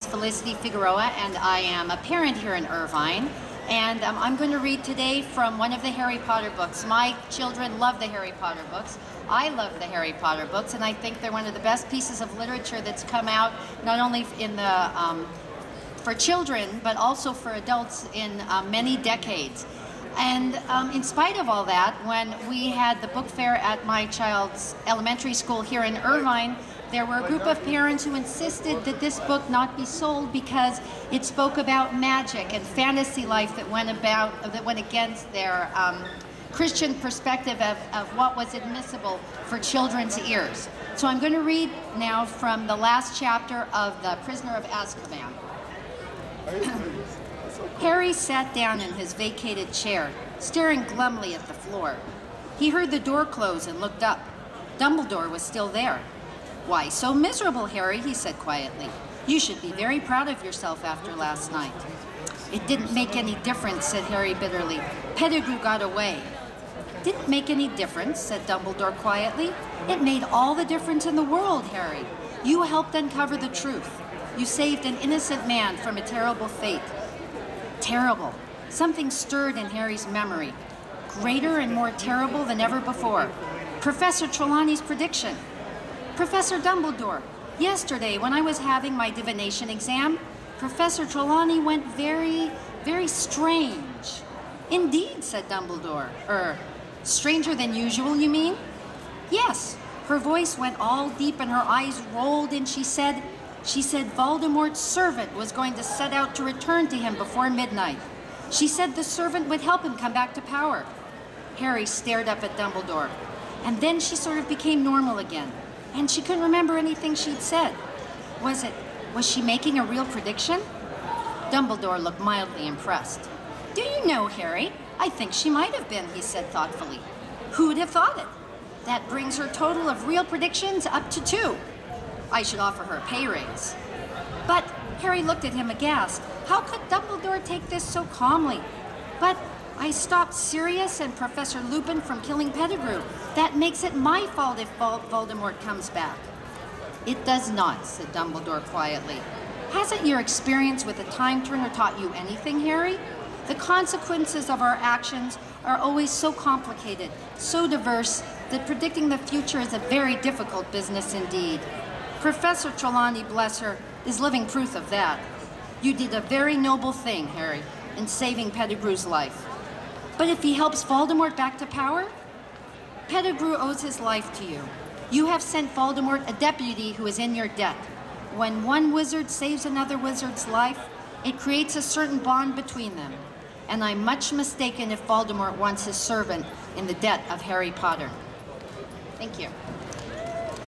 Felicity Figueroa, and I am a parent here in Irvine. And I'm going to read today from one of the Harry Potter books. My children love the Harry Potter books. I love the Harry Potter books, and I think they're one of the best pieces of literature that's come out, not only in the for children, but also for adults in many decades. And in spite of all that, when we had the book fair at my child's elementary school here in Irvine, there were a group of parents who insisted that this book not be sold because it spoke about magic and fantasy life that went against their Christian perspective of what was admissible for children's ears. So I'm going to read now from the last chapter of The Prisoner of Azkaban. Harry sat down in his vacated chair, staring glumly at the floor. He heard the door close and looked up. Dumbledore was still there. "Why so miserable, Harry?" he said quietly. "You should be very proud of yourself after last night." "It didn't make any difference," said Harry bitterly. "Pettigrew got away." "Didn't make any difference," said Dumbledore quietly. "It made all the difference in the world, Harry. You helped uncover the truth. You saved an innocent man from a terrible fate." Terrible. Something stirred in Harry's memory. Greater and more terrible than ever before. Professor Trelawney's prediction. "Professor Dumbledore, yesterday when I was having my divination exam, Professor Trelawney went very, very strange." "Indeed," said Dumbledore. Stranger than usual, you mean?" "Yes. Her voice went all deep and her eyes rolled, and she said Voldemort's servant was going to set out to return to him before midnight. She said the servant would help him come back to power." Harry stared up at Dumbledore. "And then she sort of became normal again, and she couldn't remember anything she'd said. Was she making a real prediction?" Dumbledore looked mildly impressed. "Do you know, Harry, I think she might have been," he said thoughtfully. "Who'd have thought it? That brings her total of real predictions up to 2. I should offer her a pay raise." "But," Harry looked at him aghast, "how could Dumbledore take this so calmly?" "But I stopped Sirius and Professor Lupin from killing Pettigrew. That makes it my fault if Voldemort comes back." "It does not," said Dumbledore quietly. "Hasn't your experience with the Time Turner taught you anything, Harry? The consequences of our actions are always so complicated, so diverse, that predicting the future is a very difficult business indeed. Professor Trelawney, bless her, is living proof of that. You did a very noble thing, Harry, in saving Pettigrew's life. But if he helps Voldemort back to power? Pettigrew owes his life to you. You have sent Voldemort a deputy who is in your debt. When one wizard saves another wizard's life, it creates a certain bond between them. And I'm much mistaken if Voldemort wants his servant in the debt of Harry Potter." Thank you.